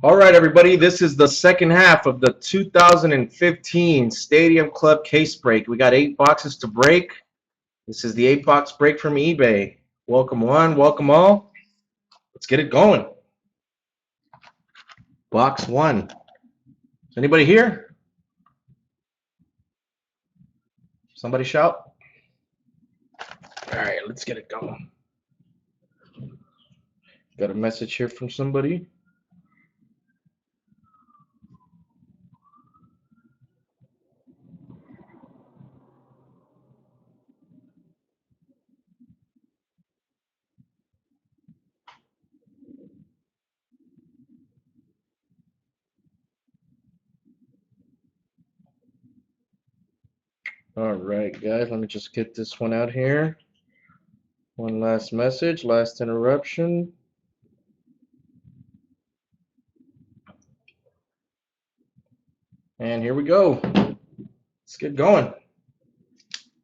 All right, everybody, this is the second half of the 2015 Stadium Club case break. We got 8 boxes to break. This is the 8-box break from eBay. Welcome one, welcome all. Let's get it going. Box 1. Is anybody here? Somebody shout. All right, let's get it going. Got a message here from somebody. All right, guys, let me just get this one out here. One last message, last interruption. And here we go. Let's get going.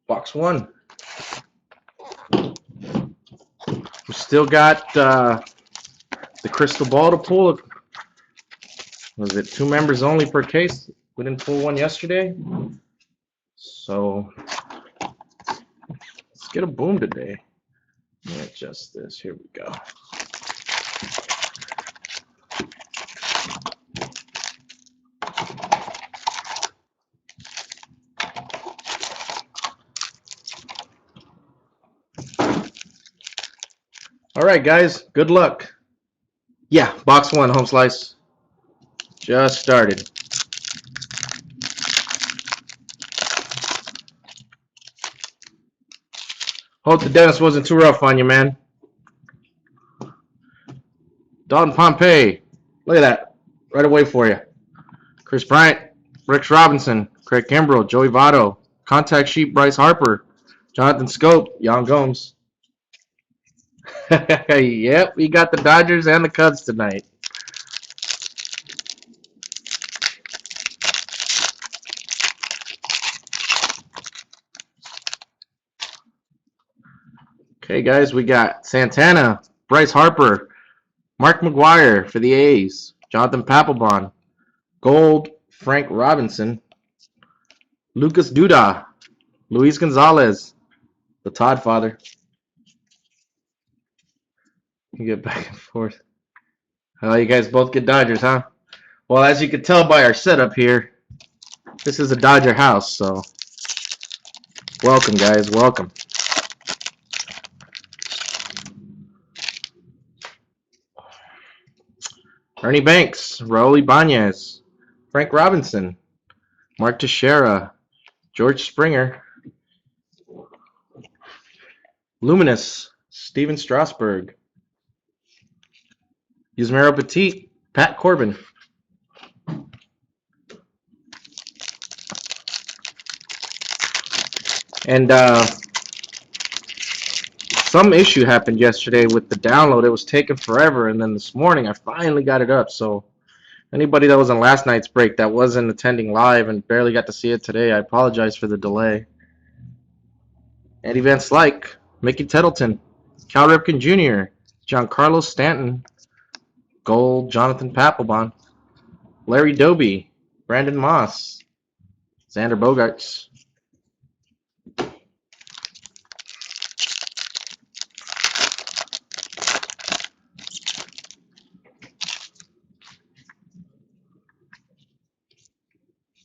Box 1. We still got the crystal ball to pull. Was it 2 members only per case? We didn't pull one yesterday. So let's get a boom today. Let me adjust this. Here we go. All right, guys, good luck. Yeah, box 1, home slice. Just started. Hope the dentist wasn't too rough on you, man. Dalton Pompey. Look at that. Right away for you. Chris Bryant, Brooks Robinson, Craig Kimbrell, Joey Votto, Contact Sheet, Bryce Harper, Jonathan Scope, Yan Gomes. Yep, we got the Dodgers and the Cubs tonight. Okay, guys, we got Santana, Bryce Harper, Mark McGwire for the A's, Jonathan Papelbon, Gold, Frank Robinson, Lucas Duda, Luis Gonzalez, the Todd father. You get back and forth. Oh, you guys both get Dodgers, huh? Well, as you can tell by our setup here, this is a Dodger house, so welcome, guys, welcome. Ernie Banks, Raul Ibanez, Frank Robinson, Mark Teixeira, George Springer, Luminous, Steven Strasburg, Yusmeiro Petit, Pat Corbin. And some issue happened yesterday with the download. It was taking forever, and then this morning I finally got it up. So anybody that was on last night's break that wasn't attending live and barely got to see it today, I apologize for the delay. Eddie Van Slyke, Mickey Tettleton, Cal Ripken Jr., Giancarlo Stanton, Gold, Jonathan Papelbon, Larry Doby, Brandon Moss, Xander Bogaerts.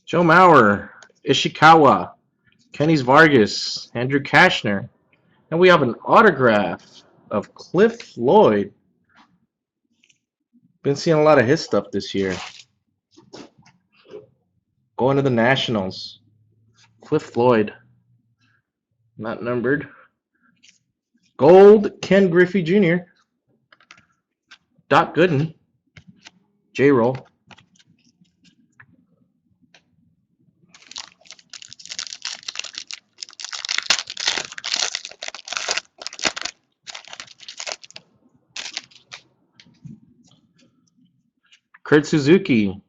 Joe Mauer, Ishikawa, Kenny's Vargas, Andrew Kashner. And we have an autograph of Cliff Floyd. Been seeing a lot of his stuff this year. Going to the Nationals. Cliff Floyd. Not numbered. Gold, Ken Griffey Jr. Doc Gooden. J-Roll. Kurt Suzuki,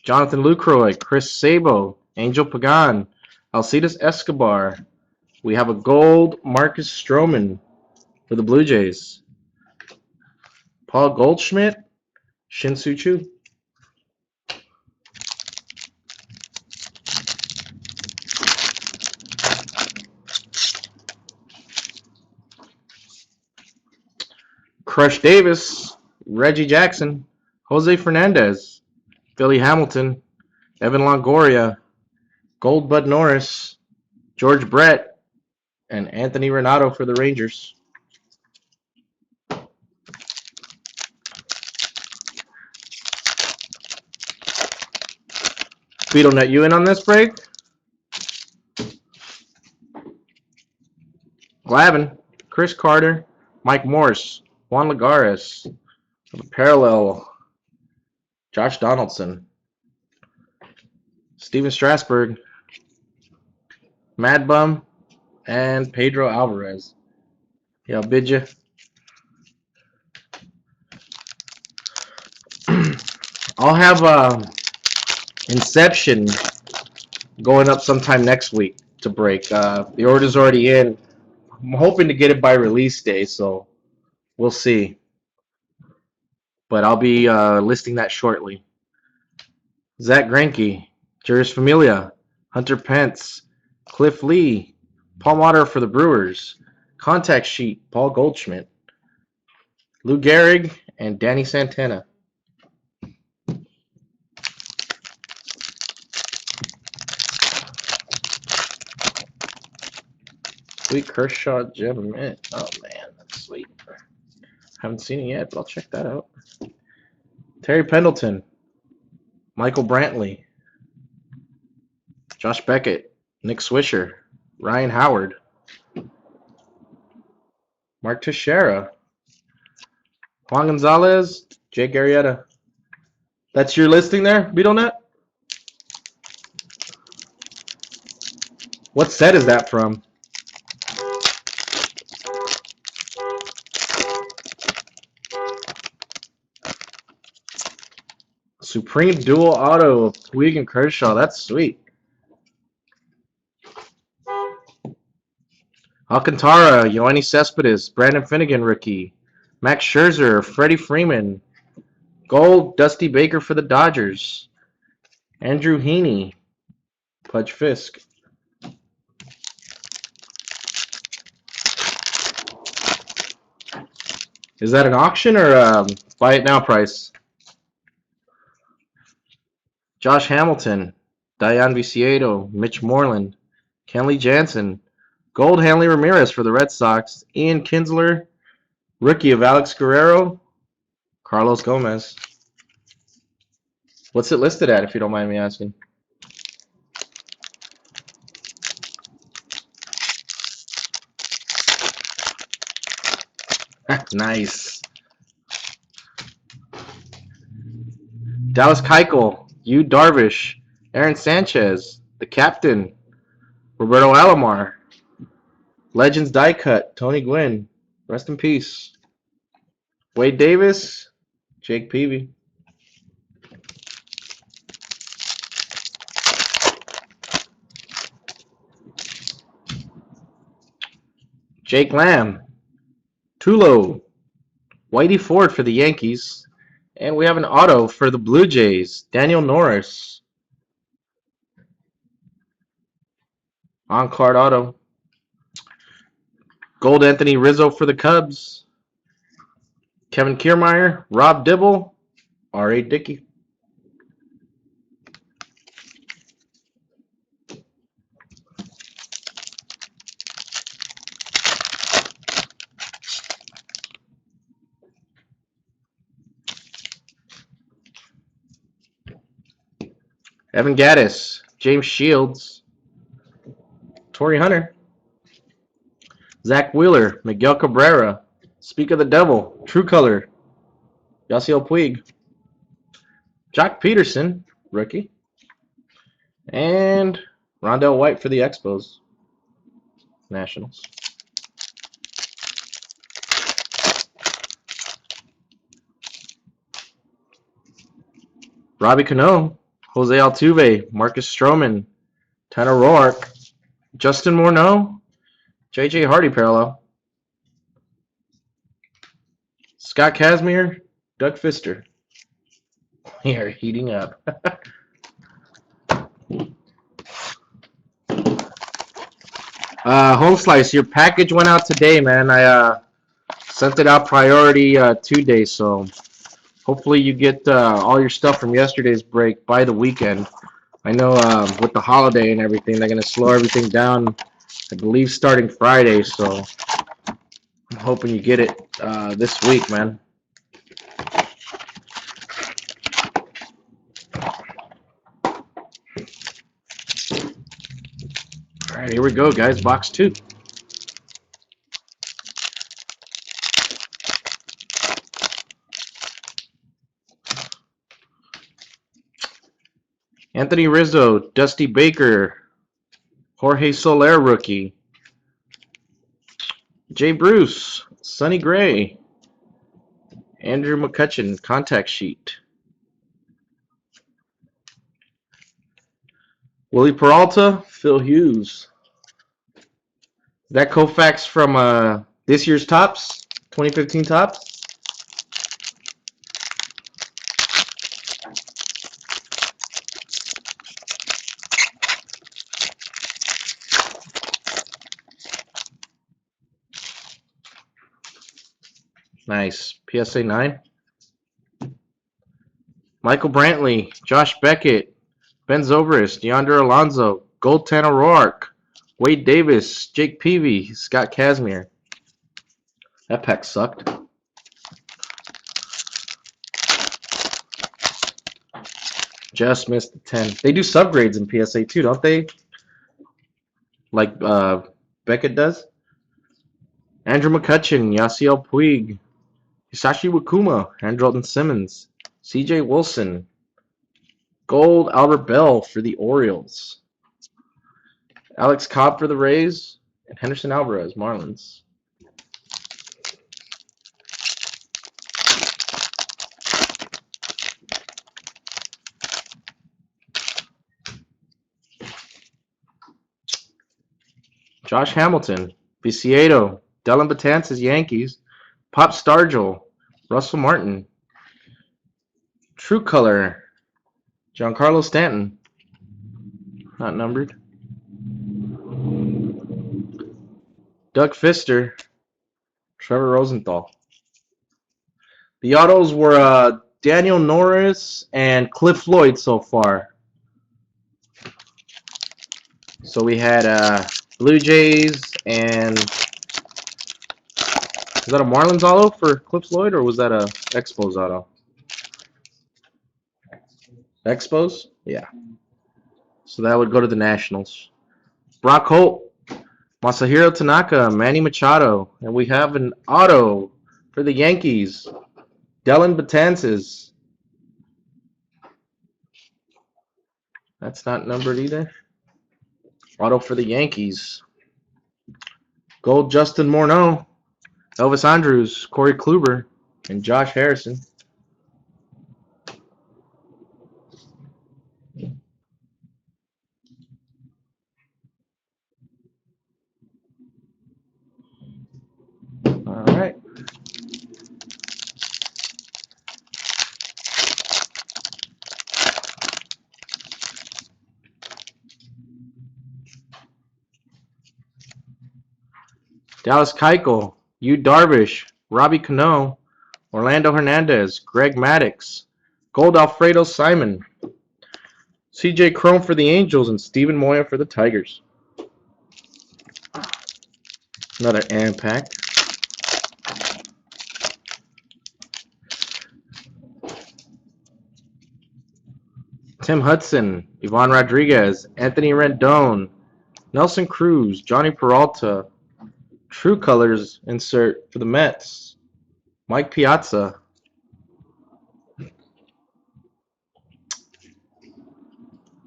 Jonathan Lucroy, Chris Sabo, Angel Pagan, Alcides Escobar. We have a gold Marcus Stroman for the Blue Jays. Paul Goldschmidt, Shin-Soo Choo. Crush Davis, Reggie Jackson, Jose Fernandez, Billy Hamilton, Evan Longoria, Gold Bud Norris, George Brett, and Anthony Renato for the Rangers. BeetleNet, you in on this break? Glavin, Chris Carter, Mike Morse, Juan Lagares, parallel, Josh Donaldson, Steven Strasburg, Mad Bum, and Pedro Alvarez. Yeah, bid you. I'll have Inception going up sometime next week to break. The order's already in. I'm hoping to get it by release day, so we'll see. But I'll be listing that shortly. Zach Greinke, Juris Familia, Hunter Pence, Cliff Lee, Paul Mauter for the Brewers, Contact Sheet, Paul Goldschmidt, Lou Gehrig, and Danny Santana. Sweet Kershaw Gem Mint. Oh man, that's sweet. Haven't seen it yet, but I'll check that out. Terry Pendleton, Michael Brantley, Josh Beckett, Nick Swisher, Ryan Howard, Mark Teixeira, Juan Gonzalez, Jake Arrieta. That's your listing there, BeetleNet? What set is that from? Supreme Dual Auto of Puig and Kershaw. That's sweet. Alcantara, Yoenis Cespedes, Brandon Finnegan rookie, Max Scherzer, Freddie Freeman, Gold, Dusty Baker for the Dodgers, Andrew Heaney, Pudge Fisk. Is that an auction or buy it now price? Josh Hamilton, Dayan Viciedo, Mitch Moreland, Kenley Jansen, Gold Hanley Ramirez for the Red Sox, Ian Kinsler, rookie of Alex Guerrero, Carlos Gomez. What's it listed at, if you don't mind me asking? Nice. Dallas Keuchel, Yu Darvish, Aaron Sanchez, the captain, Roberto Alomar, Legends die cut, Tony Gwynn, rest in peace. Wade Davis, Jake Peavy. Jake Lamb, Tulo, Whitey Ford for the Yankees, and we have an auto for the Blue Jays, Daniel Norris. On-card auto. Gold Anthony Rizzo for the Cubs, Kevin Kiermaier, Rob Dibble, R.A. Dickey. Evan Gattis, James Shields, Torrey Hunter, Zach Wheeler, Miguel Cabrera, Speak of the Devil, True Color, Yasiel Puig, Jock Peterson, rookie, and Rondell White for the Expos, Nationals. Robbie Cano, Jose Altuve, Marcus Stroman, Tanner Roark, Justin Morneau, J.J. Hardy parallel, Scott Kazmir, Doug Fister. Here, heating up. Home Slice, your package went out today, man. I sent it out priority 2 days, so hopefully you get all your stuff from yesterday's break by the weekend. I know with the holiday and everything, they're going to slow everything down, I believe, starting Friday, so I'm hoping you get it this week, man. All right, here we go, guys. Box 2. Anthony Rizzo, Dusty Baker, Jorge Soler rookie, Jay Bruce, Sonny Gray, Andrew McCutchen contact sheet, Willie Peralta, Phil Hughes. Is that Koufax from this year's Topps, 2015 Topps? Nice. PSA 9. Michael Brantley, Josh Beckett, Ben Zobrist, DeAndre Alonso, Gold Tanner Roark, Wade Davis, Jake Peavy, Scott Kazmir. That pack sucked. Just missed the 10. They do subgrades in PSA too, don't they? Like Beckett does. Andrew McCutchen, Yasiel Puig, Hisashi Wakuma, Andrelton Simmons, CJ Wilson, Gold Albert Bell for the Orioles, Alex Cobb for the Rays, and Henderson Alvarez, Marlins. Josh Hamilton, Viciedo, Dellin Betances, Yankees, Pop Stargell, Russell Martin, True Color, Giancarlo Stanton, not numbered, Doug Fister, Trevor Rosenthal. The autos were Daniel Norris and Cliff Floyd so far. So we had Blue Jays and... Was that a Marlins auto for Cliff Floyd, or was that a Expos auto? Expos? Yeah. So that would go to the Nationals. Brock Holt, Masahiro Tanaka, Manny Machado, and we have an auto for the Yankees. Dellin Betances. That's not numbered either. Auto for the Yankees. Gold Justin Morneau, Elvis Andrus, Corey Kluber, and Josh Harrison. All right. Dallas Keuchel, Yu Darvish, Robbie Cano, Orlando Hernandez, Greg Maddux, Gold Alfredo Simon, CJ Cron for the Angels, and Steven Moya for the Tigers. Another AMP pack. Tim Hudson, Ivan Rodriguez, Anthony Rendon, Nelson Cruz, Johnny Peralta, True Colors insert for the Mets, Mike Piazza,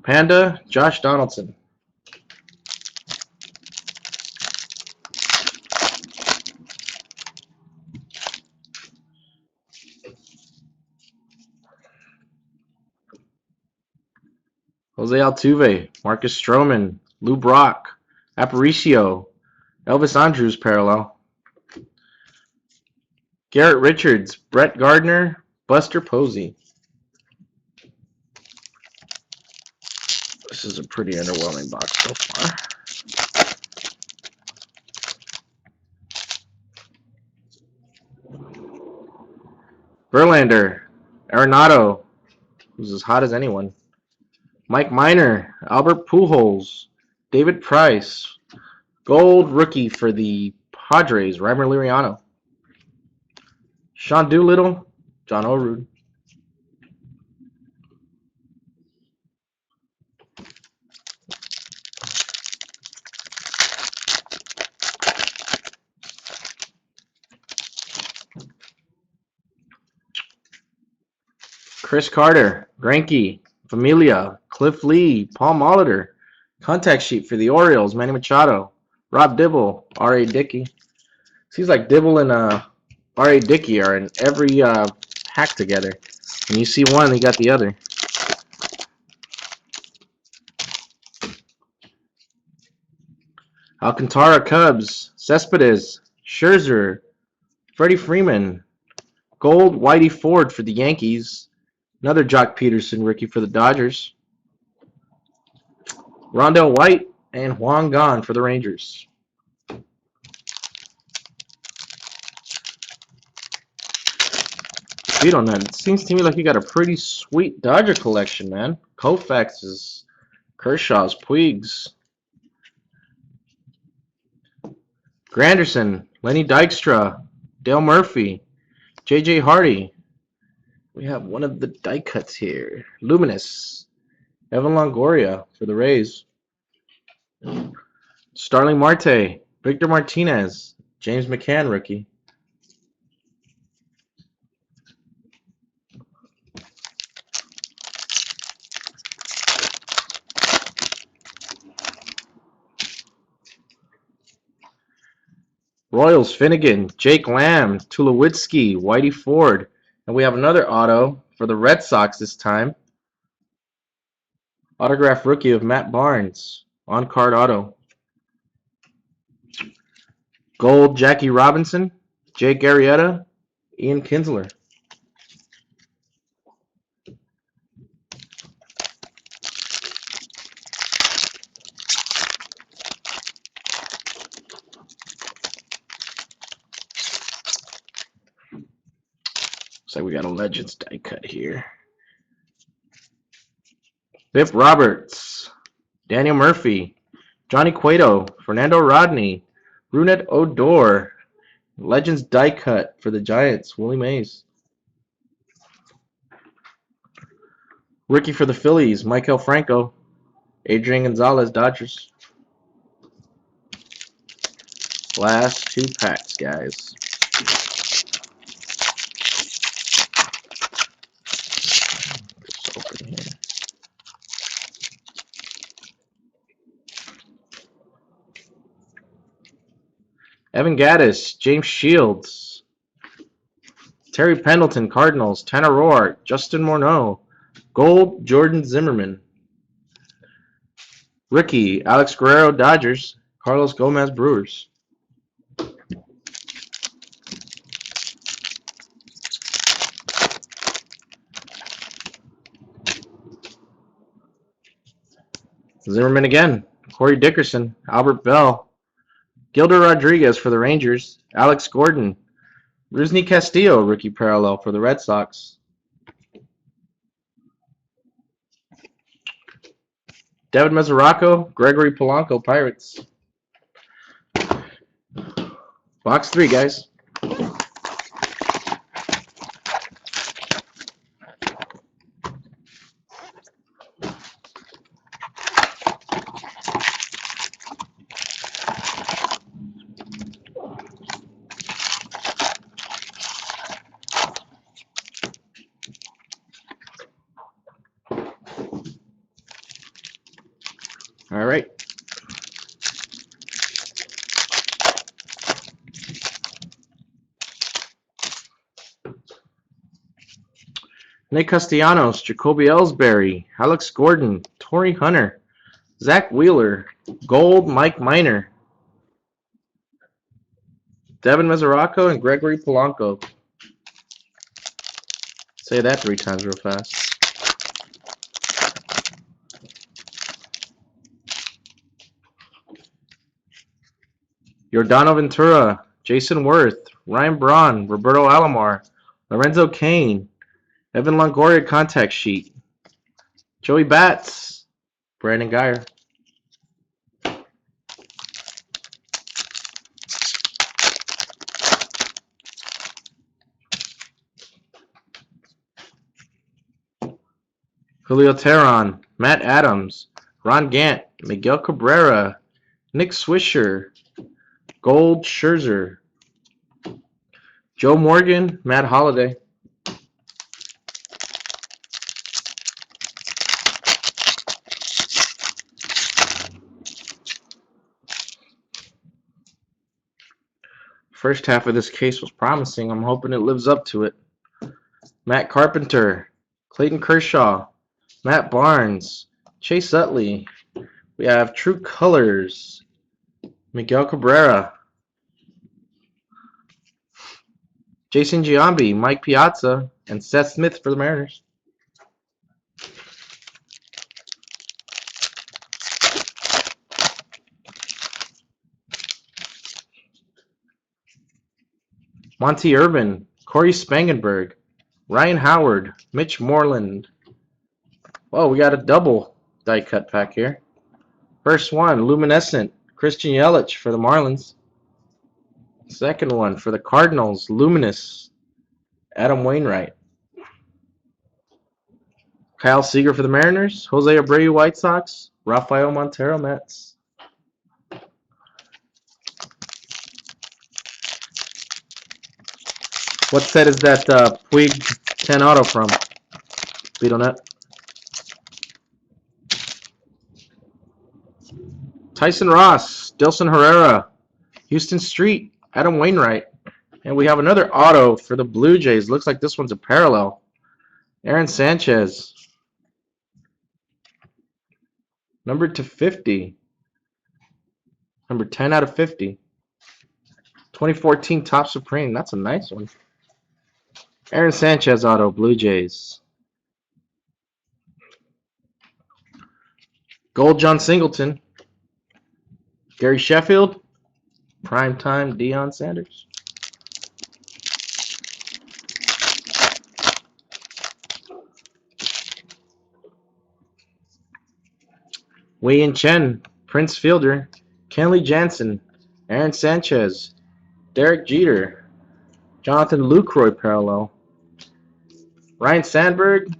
Panda, Josh Donaldson. Jose Altuve, Marcus Stroman, Lou Brock, Aparicio, Elvis Andrus parallel. Garrett Richards, Brett Gardner, Buster Posey. This is a pretty underwhelming box so far. Verlander, Arenado, who's as hot as anyone. Mike Minor, Albert Pujols, David Price, gold rookie for the Padres, Reimer Liriano. Sean Doolittle, John Orude. Chris Carter, Greinke, Familia, Cliff Lee, Paul Molitor. Contact sheet for the Orioles, Manny Machado, Rob Dibble, R.A. Dickey. Seems like Dibble and R.A. Dickey are in every pack together. When you see one, you got the other. Alcantara, Cubs, Cespedes, Scherzer, Freddie Freeman, gold Whitey Ford for the Yankees. Another Jock Peterson rookie for the Dodgers. Rondell White and Juan Gan for the Rangers. Beat on that. It seems to me like you got a pretty sweet Dodger collection, man. Koufax's, Kershaw's, Puigs. Granderson, Lenny Dykstra, Dale Murphy, J.J. Hardy. We have one of the die cuts here. Luminous, Evan Longoria for the Rays. Starling Marte, Victor Martinez, James McCann rookie. Royals, Finnegan, Jake Lamb, Tulowitzki, Whitey Ford. And we have another auto for the Red Sox this time. Autograph rookie of Matt Barnes. On-card auto. Gold, Jackie Robinson, Jake Arrieta, Ian Kinsler. Looks like we got a Legends die cut here. Bip Roberts, Daniel Murphy, Johnny Cueto, Fernando Rodney, Rougned Odor, Legends die cut for the Giants, Willie Mays. Rookie for the Phillies, Maikel Franco, Adrian Gonzalez, Dodgers. Last two packs, guys. Open here. Evan Gattis, James Shields, Terry Pendleton, Cardinals, Tanner Roark, Justin Morneau, gold, Jordan Zimmerman. Rookie, Alex Guerrero, Dodgers, Carlos Gomez, Brewers. Zimmerman again, Corey Dickerson, Albert Bell, Gilder Rodriguez for the Rangers, Alex Gordon, Rusney Castillo, rookie parallel for the Red Sox. David Mesoraco, Gregory Polanco, Pirates. Box 3, guys. All right. Nick Castellanos, Jacoby Ellsbury, Alex Gordon, Torrey Hunter, Zach Wheeler, gold, Mike Minor, Devin Mesoraco, and Gregory Polanco. Say that 3 times real fast. Yordano Ventura, Jason Worth, Ryan Braun, Roberto Alomar, Lorenzo Cain, Evan Longoria contact sheet, Joey Bats, Brandon Guyer. Julio Teheran, Matt Adams, Ron Gant, Miguel Cabrera, Nick Swisher, Gold Scherzer, Joe Morgan, Matt Holliday. First half of this case was promising. I'm hoping it lives up to it. Matt Carpenter, Clayton Kershaw, Matt Barnes, Chase Utley. We have True Colors, Miguel Cabrera, Jason Giambi, Mike Piazza, and Seth Smith for the Mariners. Monty Irvin, Corey Spangenberg, Ryan Howard, Mitch Moreland. Whoa, we got a double die cut pack here. First one, Luminescent, Christian Yelich for the Marlins. Second one for the Cardinals, Luminous, Adam Wainwright. Kyle Seager for the Mariners, Jose Abreu White Sox, Rafael Montero Mets. What set is that Puig 10 auto from? BeetleNet. Tyson Ross, Dilson Herrera, Houston Street, Adam Wainwright. And we have another auto for the Blue Jays. Looks like this one's a parallel. Aaron Sanchez. Numbered to 50. Number 10 out of 50. 2014 Top Supreme. That's a nice one. Aaron Sanchez auto, Blue Jays. Gold John Singleton. Gary Sheffield. Primetime Deion Sanders. Wei-Yin Chen, Prince Fielder, Kenley Jansen, Aaron Sanchez, Derek Jeter, Jonathan Lucroy parallel, Ryan Sandberg,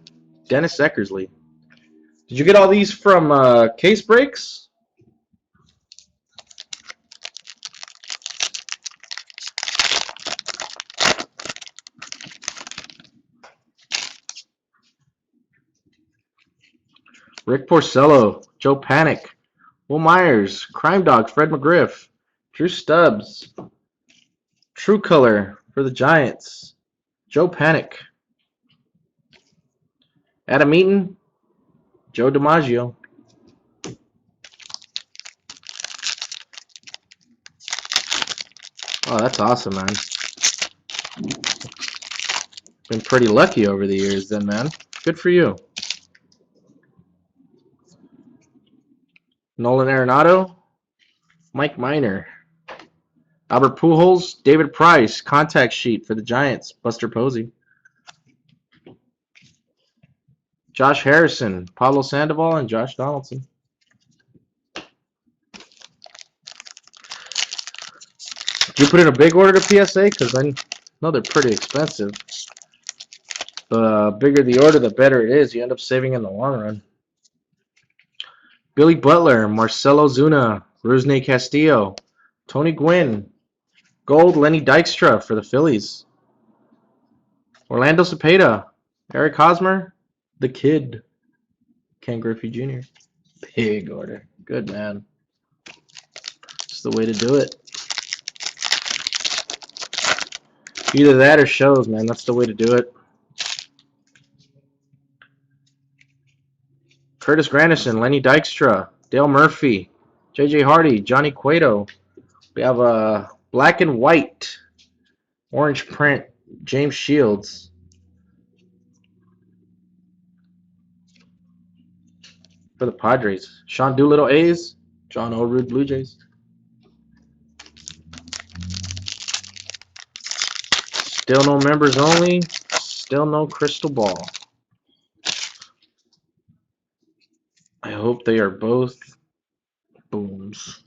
Dennis Eckersley. Did you get all these from Case Breaks? Rick Porcello, Joe Panic, Will Myers, Crime Dog, Fred McGriff, Drew Stubbs, True Color for the Giants, Joe Panic, Adam Eaton, Joe DiMaggio. Oh, that's awesome, man. Been pretty lucky over the years then, man. Good for you. Nolan Arenado, Mike Minor, Albert Pujols, David Price, contact sheet for the Giants, Buster Posey. Josh Harrison, Pablo Sandoval, and Josh Donaldson. Did you put in a big order to PSA? Because I know they're pretty expensive. The bigger the order, the better it is. You end up saving in the long run. Billy Butler, Marcelo Zuna, Rusney Castillo, Tony Gwynn, Gold Lenny Dykstra for the Phillies. Orlando Cepeda, Eric Hosmer, The Kid, Ken Griffey Jr. Big order. Good, man. That's the way to do it. Either that or shows, man. That's the way to do it. Curtis Granderson, Lenny Dykstra, Dale Murphy, J.J. Hardy, Johnny Cueto. We have a black and white orange print, James Shields. for the Padres. Sean Doolittle A's. John Olerud Blue Jays. Still no members only. Still no crystal ball. I hope they are both booms.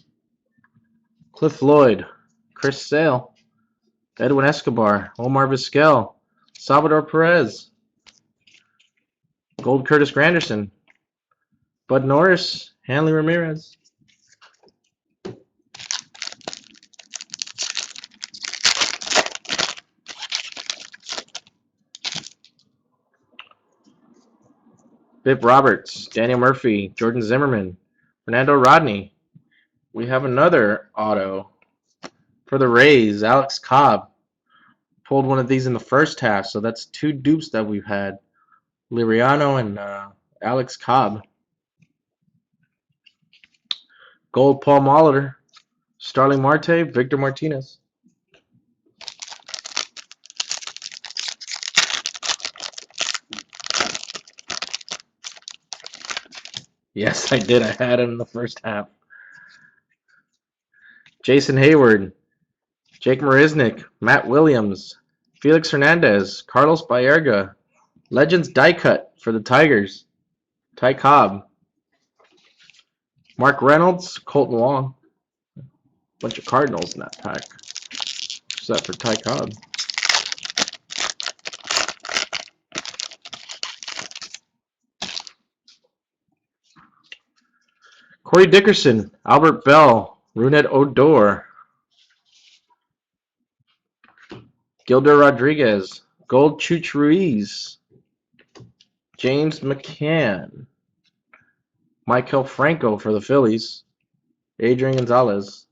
Cliff Lloyd, Chris Sale, Edwin Escobar, Omar Vizquel, Salvador Perez, Gold Curtis Granderson, Bud Norris, Hanley Ramirez. Bip Roberts, Daniel Murphy, Jordan Zimmerman, Fernando Rodney. We have another auto for the Rays, Alex Cobb. Pulled one of these in the first half, so that's 2 dupes that we've had. Liriano and Alex Cobb. Gold Paul Molitor, Starling Marte, Victor Martinez. Yes, I did. I had him in the first half. Jason Hayward, Jake Marisnick, Matt Williams, Felix Hernandez, Carlos Baerga, Legends die cut for the Tigers, Ty Cobb, Mark Reynolds, Colton Wong. Bunch of Cardinals in that pack. What's that for Ty Cobb? Corey Dickerson, Albert Bell, Rougned Odor, Gilder Rodriguez, Gold Chooch Ruiz, James McCann, Michael Franco for the Phillies, Adrian Gonzalez.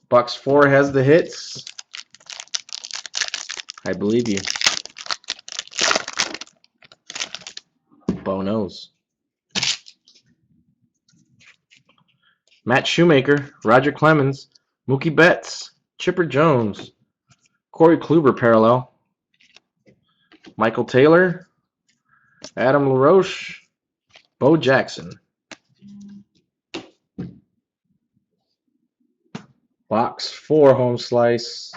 Box 4 has the hits. I believe you. Bo knows. Matt Shoemaker, Roger Clemens, Mookie Betts, Chipper Jones, Corey Kluber parallel, Michael Taylor, Adam LaRoche, Bo Jackson. Box 4 home slice.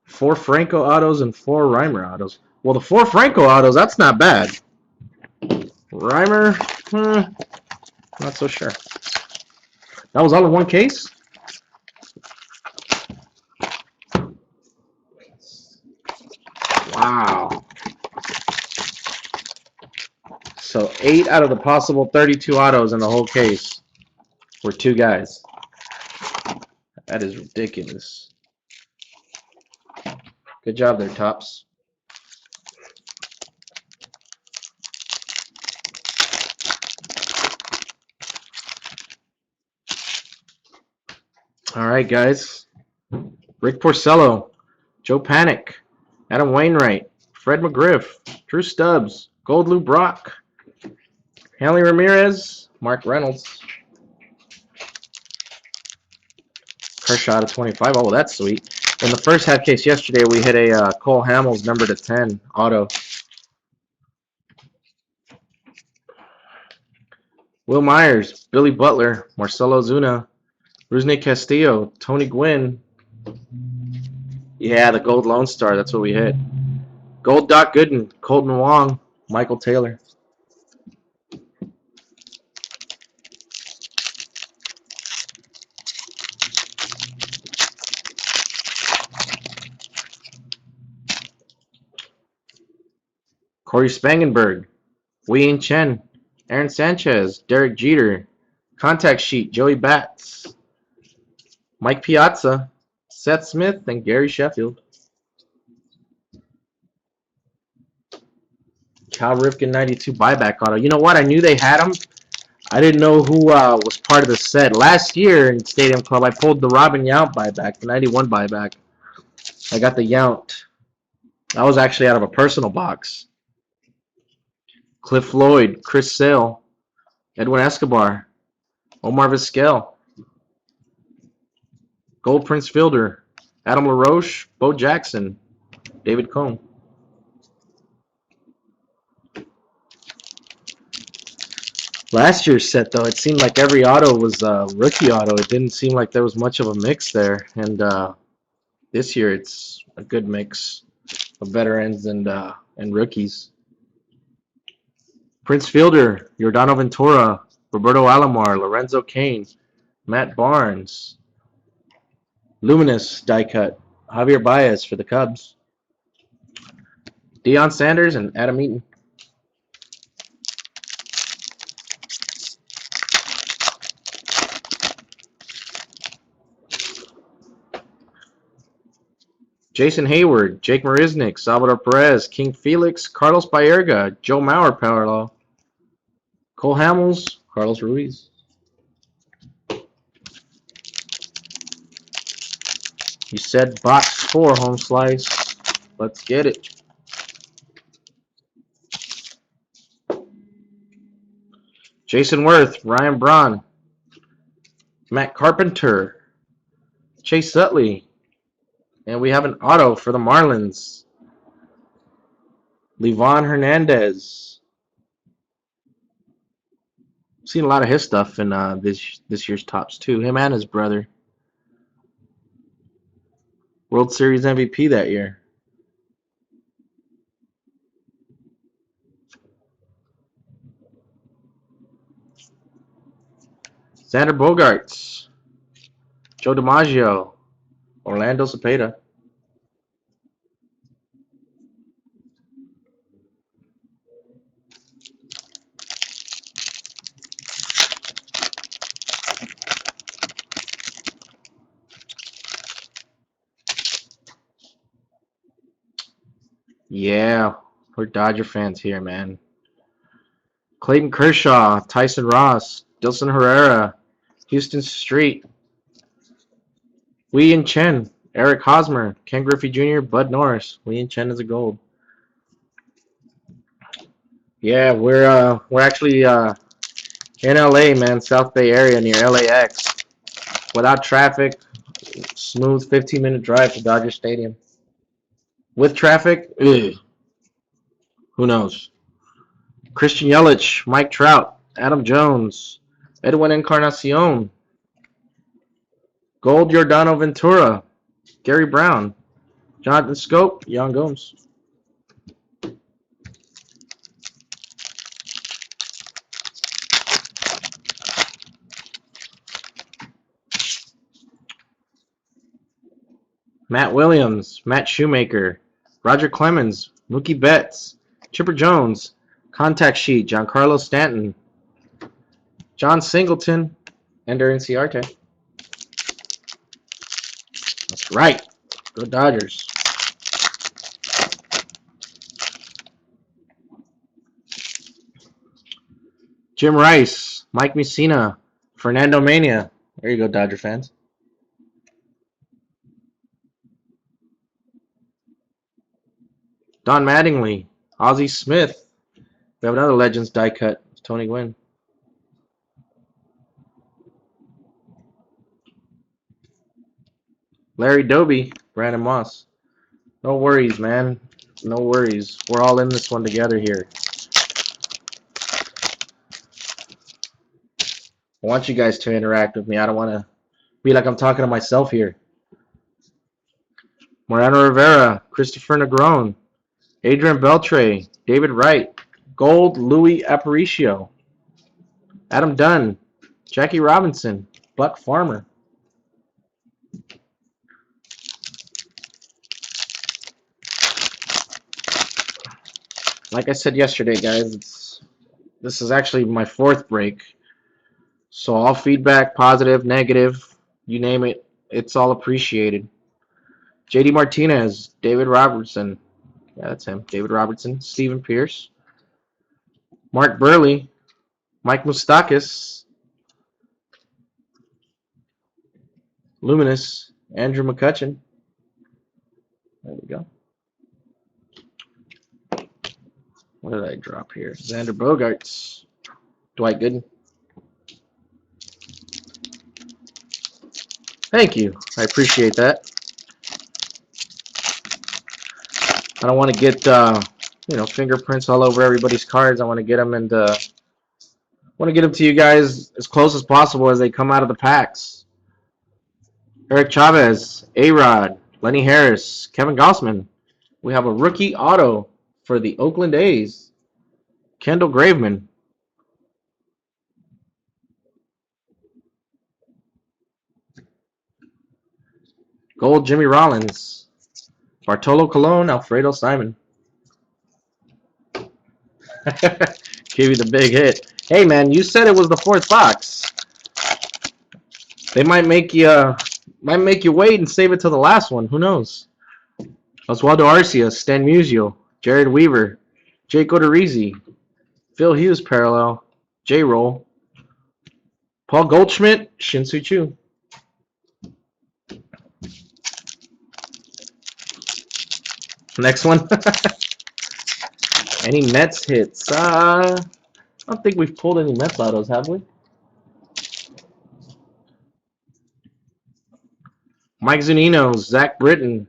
4 Franco autos and 4 Reimer autos. Well, the 4 Franco autos, that's not bad. Reimer, not so sure. That was all in one case? Wow. So 8 out of the possible 32 autos in the whole case were 2 guys. That is ridiculous. Good job there, Tops. All right, guys. Rick Porcello, Joe Panic, Adam Wainwright, Fred McGriff, Drew Stubbs, Gold Lou Brock, Hanley Ramirez, Mark Reynolds, Kershaw to 25. Oh, that's sweet. In the first half case yesterday, we hit a Cole Hamels number to 10 auto. Will Myers, Billy Butler, Marcelo Zuna, Rusney Castillo, Tony Gwynn. Yeah, the Gold Lone Star. That's what we hit. Gold Doc Gooden, Colton Wong, Michael Taylor. Corey Spangenberg, Wei-Yin Chen, Aaron Sanchez, Derek Jeter, Contact Sheet, Joey Bats, Mike Piazza, Seth Smith, and Gary Sheffield. Cal Ripken 92 buyback auto. You know what? I knew they had them. I didn't know who was part of the set. Last year in Stadium Club, I pulled the Robin Yount buyback, the 91 buyback. I got the Yount. That was actually out of a personal box. Cliff Lloyd, Chris Sale, Edwin Escobar, Omar Vizquel, Gold Prince Fielder, Adam LaRoche, Bo Jackson, David Cone. Last year's set, though, it seemed like every auto was rookie auto. It didn't seem like there was much of a mix there. And this year, it's a good mix of veterans and rookies. Prince Fielder, Yordano Ventura, Roberto Alomar, Lorenzo Cain, Matt Barnes, Luminous die cut, Javier Baez for the Cubs, Deion Sanders, and Adam Eaton. Jason Hayward, Jake Marisnick, Salvador Perez, King Felix, Carlos Baerga, Joe Mauer parallel, Cole Hamels, Carlos Ruiz. You said box 4, home slice. Let's get it. Jason Worth, Ryan Braun, Matt Carpenter, Chase Utley, and we have an auto for the Marlins. Livan Hernandez. Seen a lot of his stuff in this year's tops too. Him and his brother. World Series MVP that year. Xander Bogaerts, Joe DiMaggio, Orlando Cepeda. Yeah, we're Dodger fans here, man. Clayton Kershaw, Tyson Ross, Dilson Herrera, Houston Street, Wei Yin Chen, Eric Hosmer, Ken Griffey Jr., Bud Norris. Wei Yin Chen is a gold. Yeah, we're actually in LA, man, South Bay area near LAX. Without traffic, smooth 15-minute drive to Dodger Stadium. With traffic, who knows? Christian Yelich, Mike Trout, Adam Jones, Edwin Encarnacion, Gold Yordano Ventura, Gary Brown, Jonathan Scope, Yan Gomes. Matt Williams, Matt Shoemaker, Roger Clemens, Mookie Betts, Chipper Jones, Contact Sheet, Giancarlo Stanton, John Singleton, Ender Inciarte. That's right. Go Dodgers. Jim Rice, Mike Mussina, Fernando Mania. There you go, Dodger fans. Don Mattingly, Ozzie Smith. We have another Legends die cut. Tony Gwynn. Larry Doby, Brandon Moss. No worries, man. No worries. We're all in this one together here. I want you guys to interact with me. I don't want to be like I'm talking to myself here. Mariano Rivera, Christopher Negron, Adrian Beltre, David Wright, Gold Louis Aparicio, Adam Dunn, Jackie Robinson, Buck Farmer. Like I said yesterday, guys, this is actually my 4th break. So all feedback, positive, negative, you name it, it's all appreciated. JD Martinez, David Robertson. Yeah, that's him. David Robertson, Stephen Pierce, Mark Burley, Mike Moustakas, Luminous, Andrew McCutchen. There we go. What did I drop here? Xander Bogaerts, Dwight Gooden. Thank you. I appreciate that. I don't want to get fingerprints all over everybody's cards. I want to get them into Want to get them to you guys as close as possible as they come out of the packs. Eric Chavez, A-Rod, Lenny Harris, Kevin Gossman. We have a rookie auto for the Oakland A's. Kendall Graveman. Gold Jimmy Rollins. Bartolo Colon, Alfredo Simon. Give you the big hit. Hey man, you said it was the 4th box. They might make you wait and save it till the last one. Who knows? Oswaldo Arcia, Stan Musial, Jared Weaver, Jake Odorizzi, Phil Hughes parallel, J-Roll, Paul Goldschmidt, Shin-Soo Choo. Next one. Any Mets hits? I don't think we've pulled any Mets autos, have we? Mike Zunino, Zach Britton,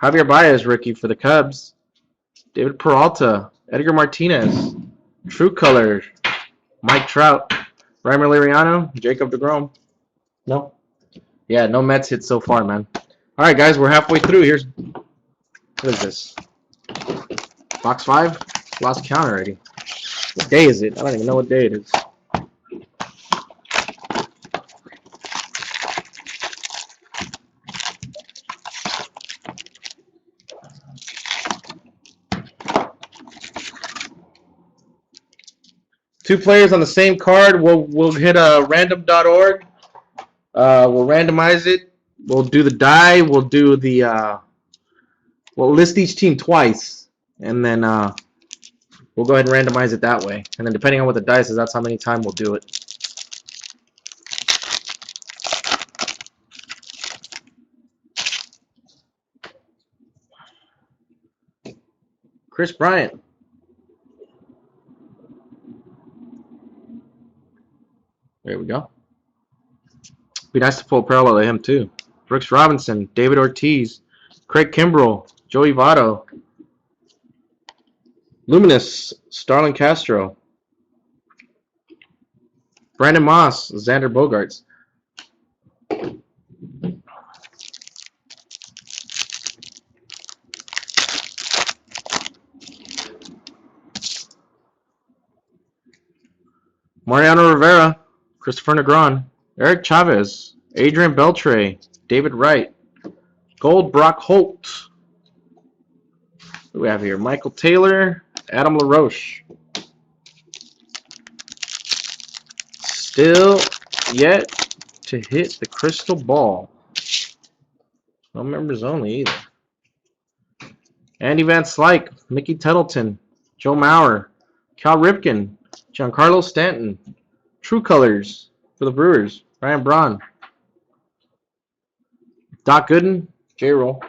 Javier Baez, rookie for the Cubs. David Peralta, Edgar Martinez, True Color, Mike Trout, Ryan Liriano, Jacob deGrom. No? Yeah, no Mets hits so far, man. All right, guys, we're halfway through. What is this? Box 5? Lost count already. What day is it? I don't even know what day it is. Two players on the same card. We'll hit random.org. We'll randomize it. We'll do the die. We'll do the we'll list each team twice, and then we'll go ahead and randomize it that way. And then depending on what the dice is, that's how many times we'll do it. Chris Bryant. There we go. Be nice to pull a parallel to him too. Brooks Robinson, David Ortiz, Craig Kimbrell, Joey Votto, Luminous, Starlin Castro, Brandon Moss, Xander Bogaerts. Mariano Rivera, Christopher Negron, Eric Chavez, Adrian Beltre, David Wright, Gold Brock Holt. What do we have here? Michael Taylor, Adam LaRoche. Still yet to hit the crystal ball. No members only either. Andy Van Slyke, Mickey Tettleton, Joe Mauer, Cal Ripken, Giancarlo Stanton, True Colors for the Brewers, Ryan Braun, Doc Gooden, J-Roll.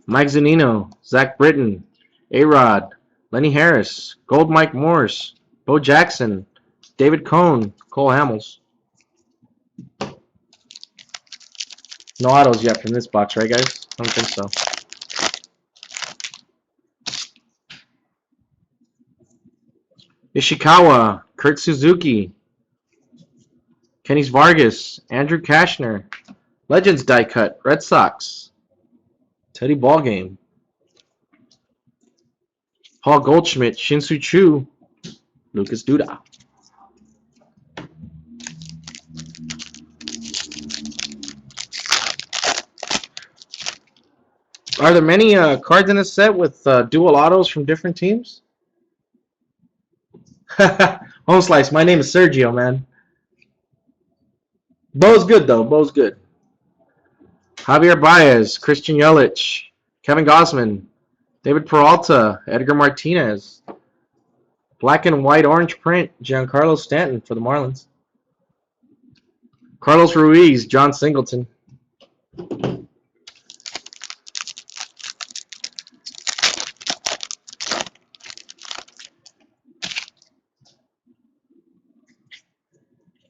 Mike Zunino, Zach Britton, A-Rod, Lenny Harris, Gold Mike Morse, Bo Jackson, David Cone, Cole Hamels. No autos yet from this box, right, guys? I don't think so. Ishikawa, Kurt Suzuki, Kenny Vargas, Andrew Kashner, Legends die cut, Red Sox, Teddy Ballgame, Paul Goldschmidt, Shin-Soo Choo, Lucas Duda. Are there many cards in this set with dual autos from different teams? Home Slice, my name is Sergio, man. Bo's good, though. Bo's good. Javier Baez, Christian Yelich, Kevin Gossman, David Peralta, Edgar Martinez. Black and white orange print, Giancarlo Stanton for the Marlins. Carlos Ruiz, John Singleton.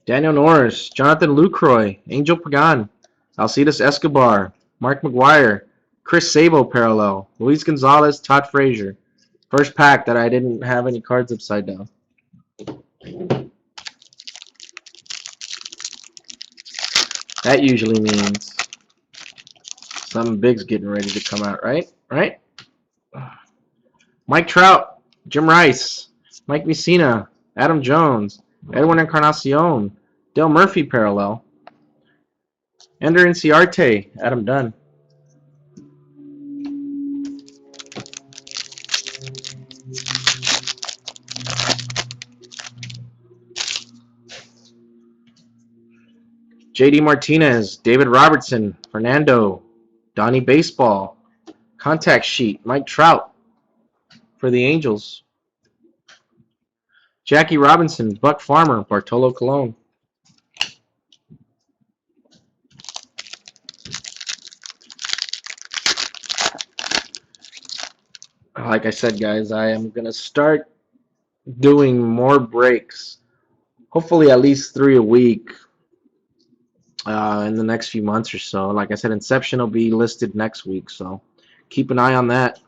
Daniel Norris, Jonathan Lucroy, Angel Pagan, Alcides Escobar, Mark McGuire, Chris Sabo parallel, Luis Gonzalez, Todd Frazier. First pack that I didn't have any cards upside down. That usually means something big's getting ready to come out, right? Right? Mike Trout, Jim Rice, Mike Messina, Adam Jones, Edwin Encarnacion, Dale Murphy parallel, Ender Inciarte, Adam Dunn. JD Martinez, David Robertson, Fernando, Donnie Baseball, contact sheet, Mike Trout for the Angels. Jackie Robinson, Buck Farmer, Bartolo Colon. Like I said, guys, I am going to start doing more breaks. Hopefully at least 3 a week in the next few months or so. Like I said, Inception will be listed next week, so keep an eye on that.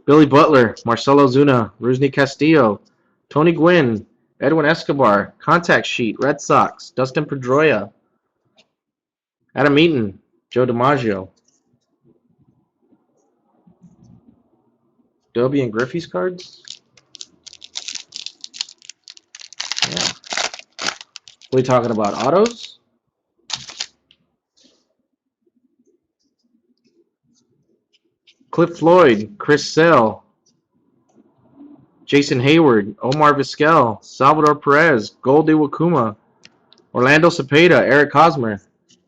Billy Butler, Marcelo Zuna, Rusney Castillo, Tony Gwynn, Edwin Escobar, contact sheet, Red Sox, Dustin Pedroia, Adam Eaton, Joe DiMaggio. Dobie and Griffey's cards? Yeah. What are we talking about? Autos? Cliff Floyd, Chris Sale, Jason Hayward, Omar Vizquel, Salvador Perez, Goldie Wakuma, Orlando Cepeda, Eric Hosmer.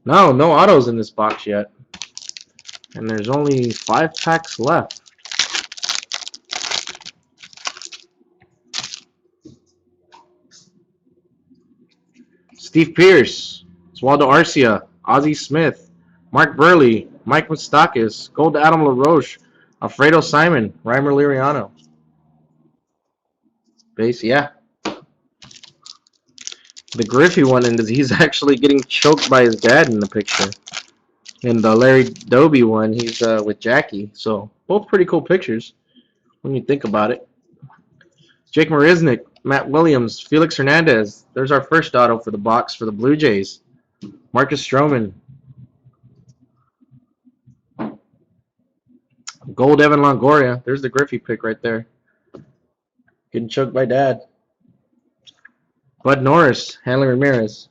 No autos in this box yet. And there's only 5 packs left. Steve Pearce, Oswaldo Arcia, Ozzie Smith, Mark Burley, Mike Moustakas, Gold Adam LaRoche, Alfredo Simon, Reimer Liriano. Base, yeah. The Griffey one, and he's actually getting choked by his dad in the picture. And the Larry Doby one, he's with Jackie. So both pretty cool pictures when you think about it. Jake Marisnick, Matt Williams, Felix Hernandez. There's our first auto for the box for the Blue Jays. Marcus Stroman. Gold Evan Longoria. There's the Griffey pick right there. Getting choked by dad. Bud Norris, Hanley Ramirez.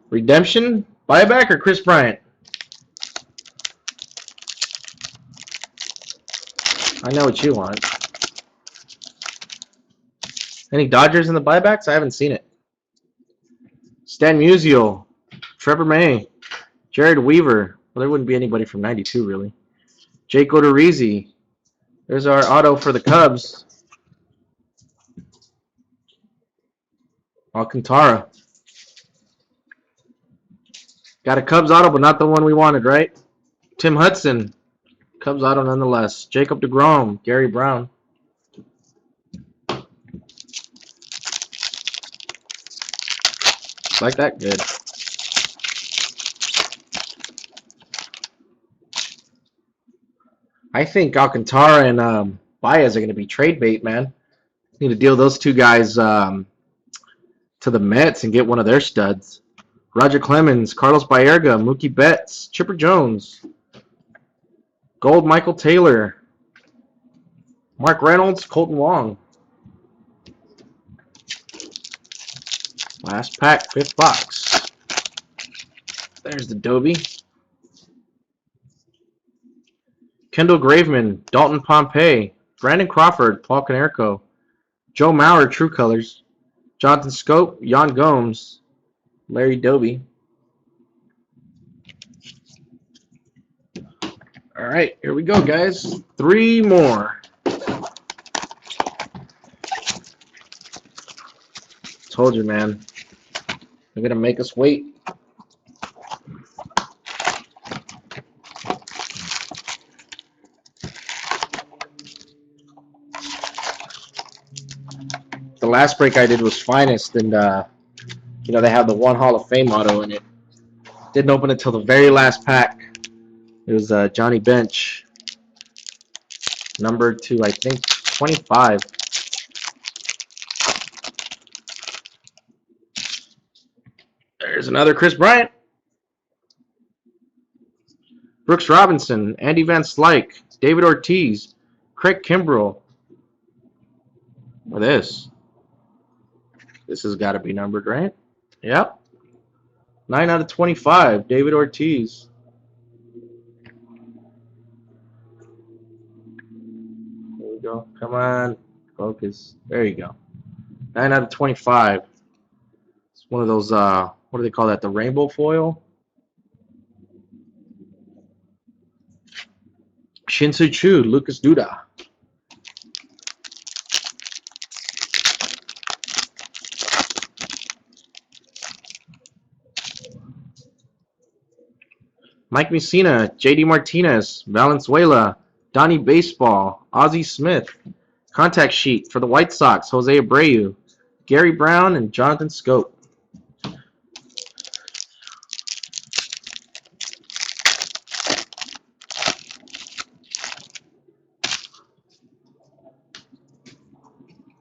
Redemption, buyback, or Chris Bryant? I know what you want. Any Dodgers in the buybacks? I haven't seen it. Stan Musial, Trevor May, Jared Weaver. Well, there wouldn't be anybody from 92, really. Jake Odorizzi. There's our auto for the Cubs. Alcantara. Got a Cubs auto, but not the one we wanted, right? Tim Hudson. Cubs auto nonetheless. Jacob deGrom. Gary Brown. Like that, good. I think Alcantara and Baez are going to be trade bait, man. Need to deal those two guys to the Mets and get one of their studs. Roger Clemens, Carlos Baerga, Mookie Betts, Chipper Jones, Gold Michael Taylor, Mark Reynolds, Colton Wong. Last pack, 5th box. There's the Dobie. Kendall Graveman, Dalton Pompey, Brandon Crawford, Paul Konerko, Joe Mauer, True Colors, Jonathan Scope, Jan Gomes, Larry Doby. All right, here we go, guys. 3 more. Told you, man. They're going to make us wait. The last break I did was Finest, and you know, they have the 1 Hall of Fame auto in it. Didn't open it till the very last pack. It was Johnny Bench, number 2, I think 25. There's another Chris Bryant. Brooks Robinson, Andy Van Slyke, David Ortiz, Craig Kimbrell. What is this? This has got to be numbered, right? Yep. 9 out of 25, David Ortiz. There we go. Come on. Focus. There you go. 9 out of 25. It's one of those, what do they call that? The rainbow foil? Shin-Soo Choo, Lucas Duda. Mike Mussina, JD Martinez, Valenzuela, Donnie Baseball, Ozzie Smith. Contact sheet for the White Sox, Jose Abreu, Gary Brown, and Jonathan Scope.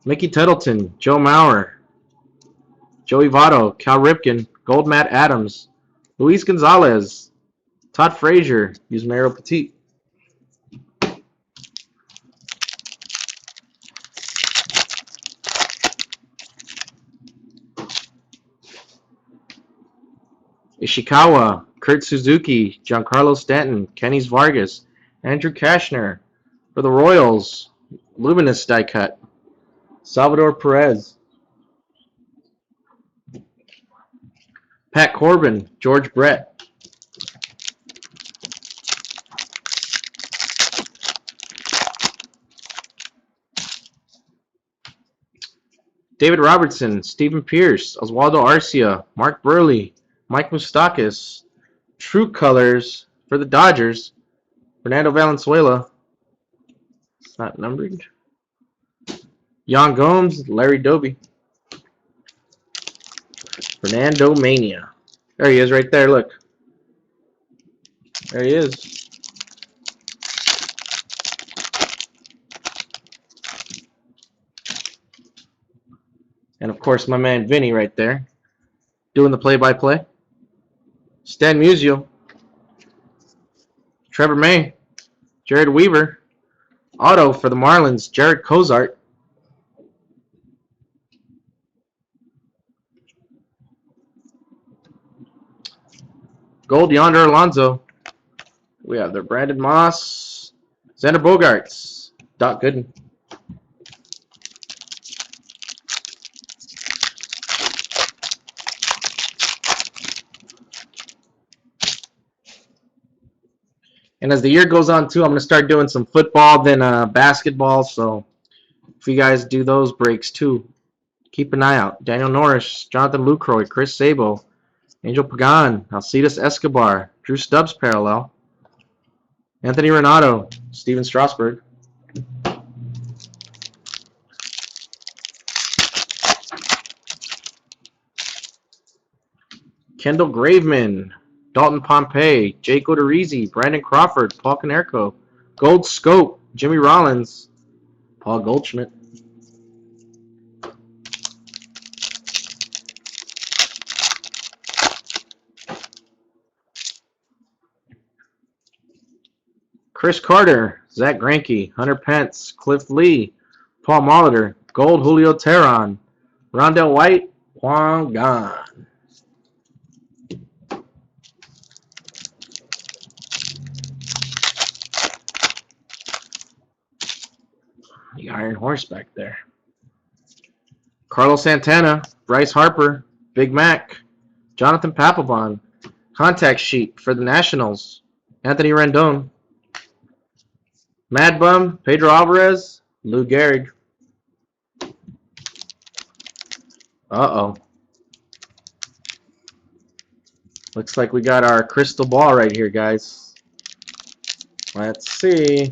Mickey Tettleton, Joe Mauer, Joey Votto, Cal Ripken, Gold Matt Adams, Luis Gonzalez, Todd Frazier, Yusmeiro Petit. Ishikawa, Kurt Suzuki, Giancarlo Stanton, Kenny Vargas, Andrew Kashner. For the Royals, Luminous die cut, Salvador Perez. Pat Corbin, George Brett. David Robertson, Stephen Pierce, Oswaldo Arcia, Mark Burley, Mike Moustakas. True Colors for the Dodgers, Fernando Valenzuela. It's not numbered. Yan Gomes, Larry Doby. Fernando Mania. There he is right there, look. There he is. And of course, my man Vinny right there, doing the play-by-play. Stan Musial, Trevor May, Jared Weaver, auto for the Marlins, Jared Cozart. Gold Yonder Alonso. We have their Brandon Moss, Xander Bogaerts, Doc Gooden. And as the year goes on, too, I'm going to start doing some football, then basketball. So if you guys do those breaks, too, keep an eye out. Daniel Norris, Jonathan Lucroy, Chris Sabo, Angel Pagan, Alcides Escobar, Drew Stubbs parallel, Anthony Renato, Steven Strasburg. Kendall Graveman, Dalton Pompey, Jake Odorizzi, Brandon Crawford, Paul Konerko, Gold Scope, Jimmy Rollins, Paul Goldschmidt. Chris Carter, Zach Greinke, Hunter Pence, Cliff Lee, Paul Molitor, Gold Julio Teheran, Rondell White, Juan Gan. The Iron Horse back there. Carlos Santana, Bryce Harper, Big Mac, Jonathan Papelbon. Contact sheet for the Nationals, Anthony Rendon. Mad Bum, Pedro Alvarez, Lou Gehrig. Uh-oh. Looks like we got our crystal ball right here, guys. Let's see.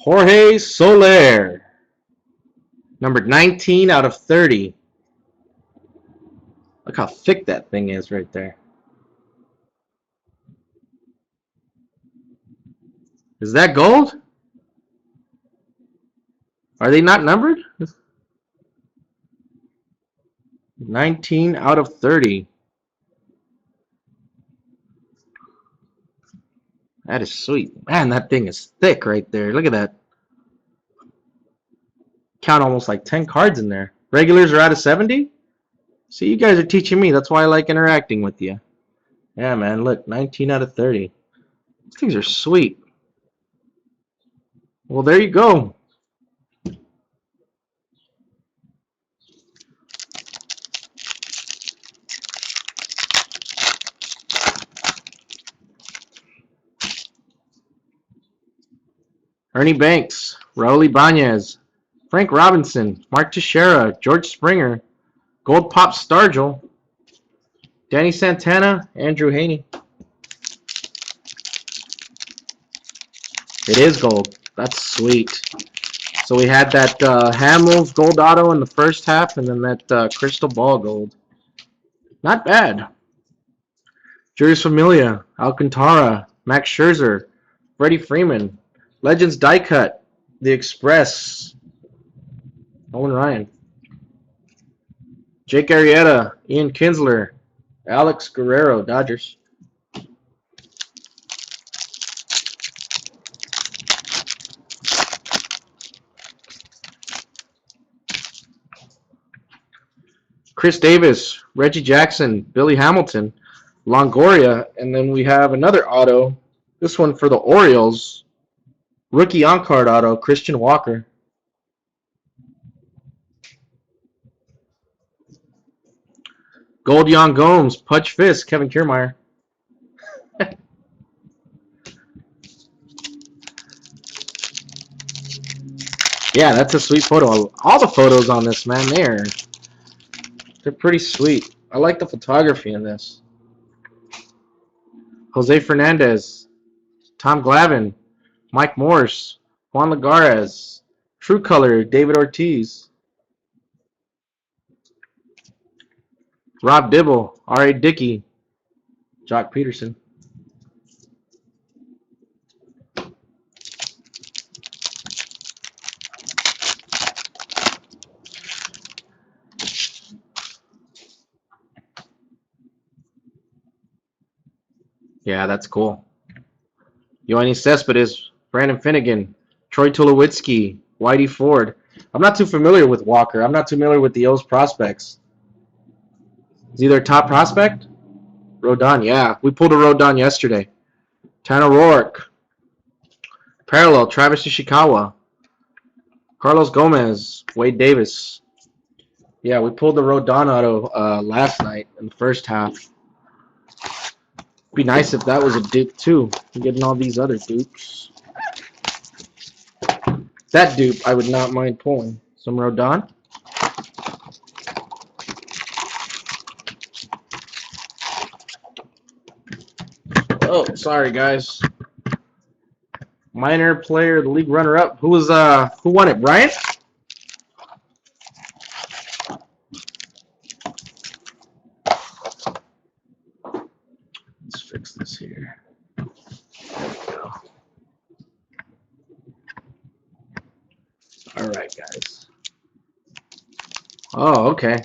Jorge Soler. Numbered 19 out of 30. Look how thick that thing is right there. Is that gold? Are they not numbered? 19 out of 30. That is sweet. Man, that thing is thick right there. Look at that. Count almost like 10 cards in there. Regulars are out of 70? See, you guys are teaching me. That's why I like interacting with you. Yeah, man, look. 19 out of 30. These things are sweet. Well, there you go. Ernie Banks, Raul Ibanez, Frank Robinson, Mark Teixeira, George Springer, Gold Pop Stargell, Danny Santana, Andrew Haney. It is gold. That's sweet. So we had that Hamels gold auto in the first half, and then that crystal ball gold. Not bad. Julius Familia, Alcantara, Max Scherzer, Freddie Freeman, Legends die cut, The Express, Owen Ryan, Jake Arrieta, Ian Kinsler, Alex Guerrero, Dodgers. Chris Davis, Reggie Jackson, Billy Hamilton, Longoria, and then we have another auto. This one for the Orioles. Rookie on-card auto, Christian Walker. Gold Yan Gomes, Pudge Fist, Kevin Kiermaier. Yeah, that's a sweet photo. All the photos on this, man, they're pretty sweet. I like the photography in this. Jose Fernandez, Tom Glavine, Mike Morse, Juan Lagares, True Color, David Ortiz, Rob Dibble, R.A. Dickey, Jock Peterson. Yeah, that's cool. Yoenis Cespedes, Brandon Finnegan, Troy Tulowitzki, Whitey Ford. I'm not too familiar with Walker. I'm not too familiar with the O's prospects. Is he their top prospect? Rodon, yeah. We pulled a Rodon yesterday. Tanner Roark. Parallel, Travis Ishikawa. Carlos Gomez, Wade Davis. Yeah, we pulled the Rodon auto last night in the first half. Be nice if that was a dupe too. I'm getting all these other dupes. That dupe I would not mind pulling. Some Rodon. Oh, sorry guys. Minor player, the league runner-up. Who won it? Brian? Let's fix this here. There we go. All right, guys. Oh, okay.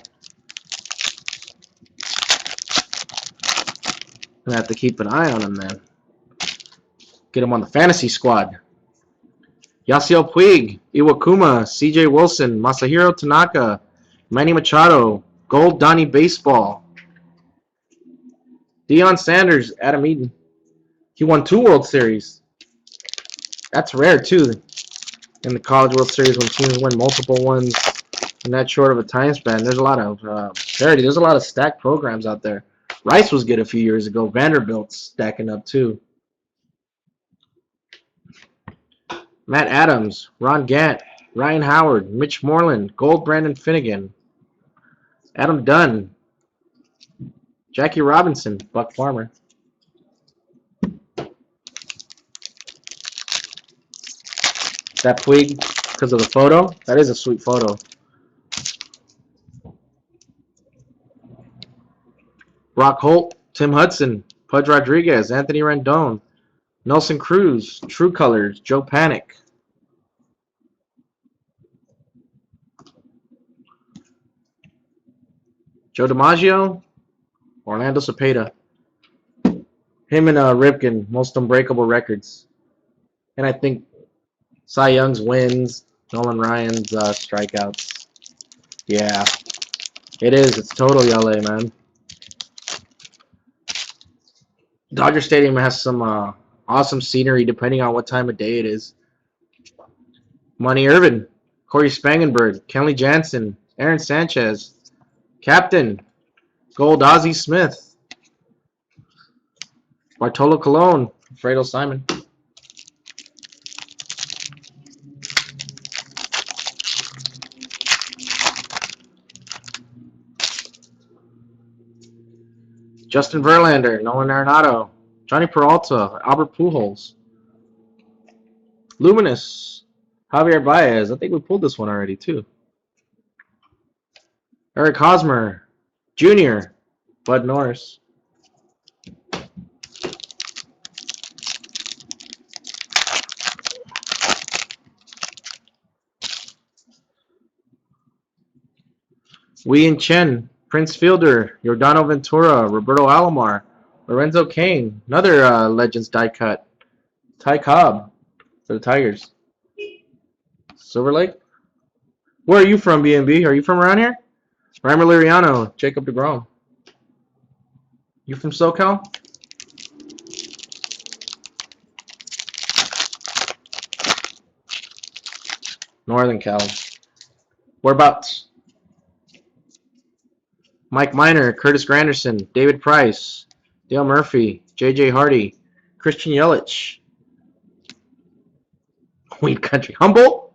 I'm gonna have to keep an eye on him then. Get him on the fantasy squad. Yasiel Puig, Iwakuma, CJ Wilson, Masahiro Tanaka, Manny Machado, Gold Donnie Baseball, Deion Sanders, Adam Eaton. He won 2 World Series. That's rare too in the College World Series when teams win multiple ones in that short of a time span. There's a lot of parity. There's a lot of stacked programs out there. Rice was good a few years ago. Vanderbilt's stacking up too. Matt Adams, Ron Gant, Ryan Howard, Mitch Moreland, Gold Brandon Finnegan, Adam Dunn, Jackie Robinson, Buck Farmer. That Puig because of the photo. That is a sweet photo. Brock Holt, Tim Hudson, Pudge Rodriguez, Anthony Rendon, Nelson Cruz, True Colors, Joe Panic. Joe DiMaggio, Orlando Cepeda. Him and Ripken, most unbreakable records. And I think Cy Young's wins, Nolan Ryan's strikeouts. Yeah, it is. It's totally LA, man. Dodger Stadium has some awesome scenery depending on what time of day it is. Money Irvin, Corey Spangenberg, Kenley Jansen, Aaron Sanchez, Captain, Gold Ozzie Smith, Bartolo Colon, Fredo Simon. Justin Verlander, Nolan Arenado, Johnny Peralta, Albert Pujols, Luminous, Javier Baez. I think we pulled this one already too. Eric Hosmer, Jr., Bud Norris. Wei-Yin Chen, Prince Fielder, Yordano Ventura, Roberto Alomar, Lorenzo Cain, another Legends die cut. Ty Cobb for the Tigers. Silver Lake. Where are you from, BNB? Are you from around here? Reimer Liriano, Jacob deGrom. You from SoCal? Northern Cal. Whereabouts? Mike Minor, Curtis Granderson, David Price, Dale Murphy, J.J. Hardy, Christian Yelich, Weed Country, Humboldt,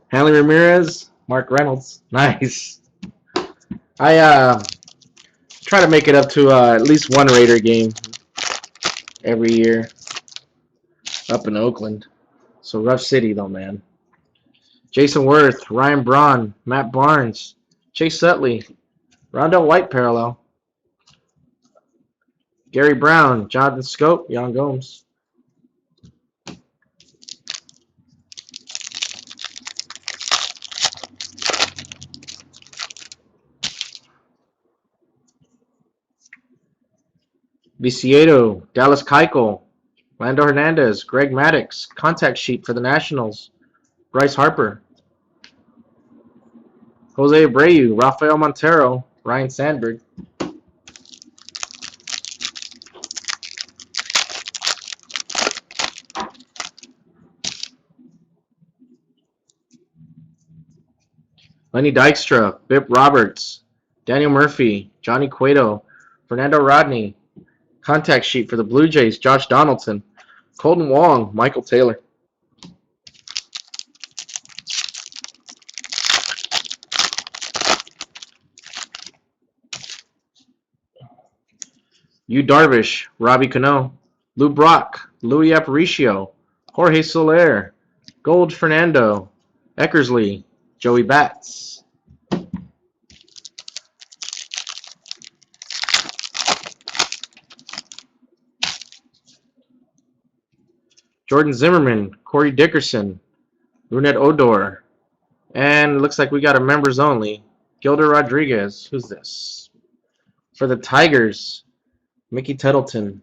Hanley Ramirez, Mark Reynolds. Nice. I try to make it up to at least one Raider game every year up in Oakland. So rough city though, man. Jason Worth, Ryan Braun, Matt Barnes, Chase Utley, Rondell White parallel. Gary Brown, Jonathan Scope, Yan Gomes. Viciedo, Dallas Keuchel, Lando Hernandez, Greg Maddux, contact sheet for the Nationals, Bryce Harper, Jose Abreu, Rafael Montero, Ryan Sandberg. Lenny Dykstra, Bip Roberts, Daniel Murphy, Johnny Cueto, Fernando Rodney, contact sheet for the Blue Jays, Josh Donaldson, Colton Wong, Michael Taylor. Yu Darvish, Robbie Cano, Lou Brock, Louis Aparicio, Jorge Soler, Gold Fernando, Eckersley, Joey Bats. Jordan Zimmerman, Corey Dickerson, Rougned Odor, and looks like we got a members only, Gilder Rodriguez. Who's this? For the Tigers, Mickey Tettleton.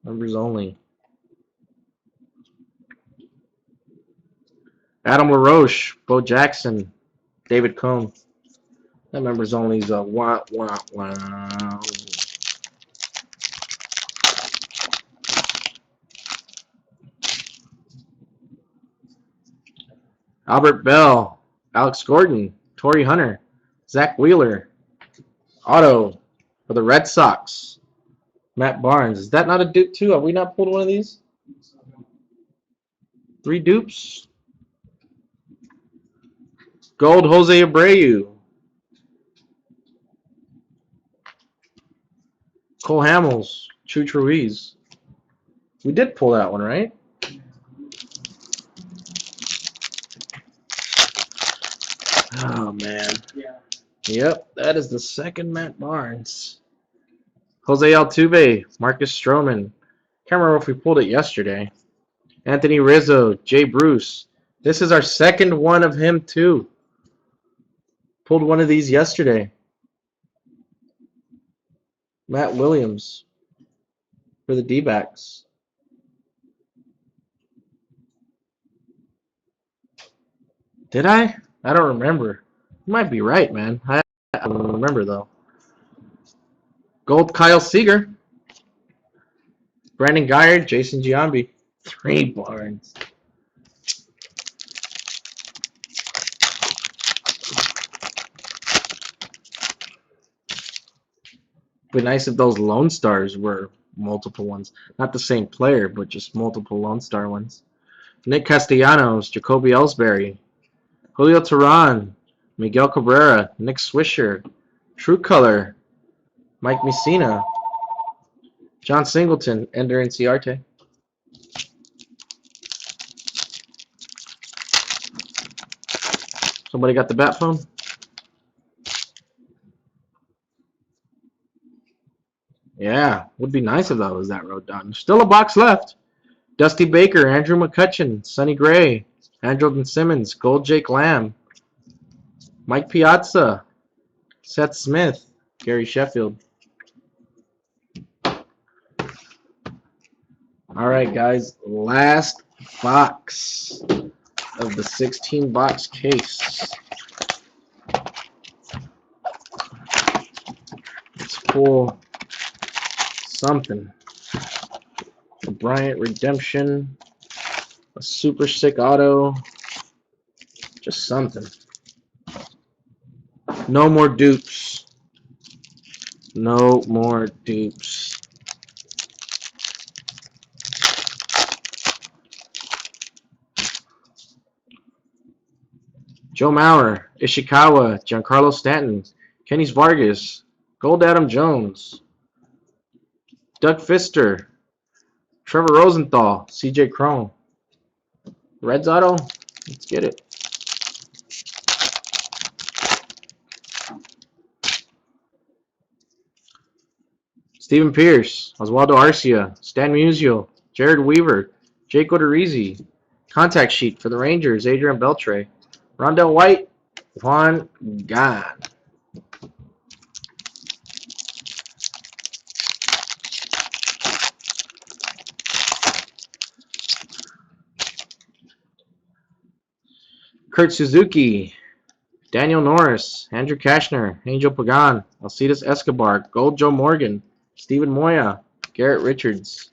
Members only. Adam LaRoche, Bo Jackson, David Cohn. That members only is a wow. Albert Bell, Alex Gordon, Torrey Hunter, Zach Wheeler, Auto for the Red Sox, Matt Barnes. Is that not a dupe too? Have we not pulled one of these? 3 dupes. Gold Jose Abreu. Cole Hamels, Chu Ruiz. We did pull that one, right? Oh, man. Yep, that is the second Matt Barnes. Jose Altuve, Marcus Stroman. Can't remember if we pulled it yesterday. Anthony Rizzo, Jay Bruce. This is our second one of him, too. Pulled one of these yesterday. Matt Williams for the D-backs. Did I? I don't remember. You might be right, man. I don't remember, though. Gold Kyle Seager. Brandon Guyer, Jason Giambi. 3 Barnes. It'd be nice if those Lone Stars were multiple ones. Not the same player, but just multiple Lone Star ones. Nick Castellanos, Jacoby Ellsbury, Julio Teheran, Miguel Cabrera, Nick Swisher, True Color, Mike Messina, John Singleton, Ender Inciarte. Somebody got the bat phone? Yeah, would be nice if that was that road done. Still a box left. Dusty Baker, Andrew McCutchen, Sonny Gray, Andrelton Simmons, Gold Jake Lamb, Mike Piazza, Seth Smith, Gary Sheffield. All right, guys, last box of the 16-box case. Let's pull something. A Bryant Redemption, a Super Sick Auto, just something. No more dupes. No more dupes. Joe Mauer, Ishikawa, Giancarlo Stanton, Kenny Vargas, Gold Adam Jones, Doug Fister, Trevor Rosenthal, CJ Cron. Reds auto, let's get it. Steven Pierce, Oswaldo Arcia, Stan Musial, Jared Weaver, Jake Odorizzi. Contact sheet for the Rangers, Adrian Beltre. Rondell White, Juan Gan. Kurt Suzuki, Daniel Norris, Andrew Kashner, Angel Pagan, Alcides Escobar, Gold Joe Morgan, Steven Moya, Garrett Richards.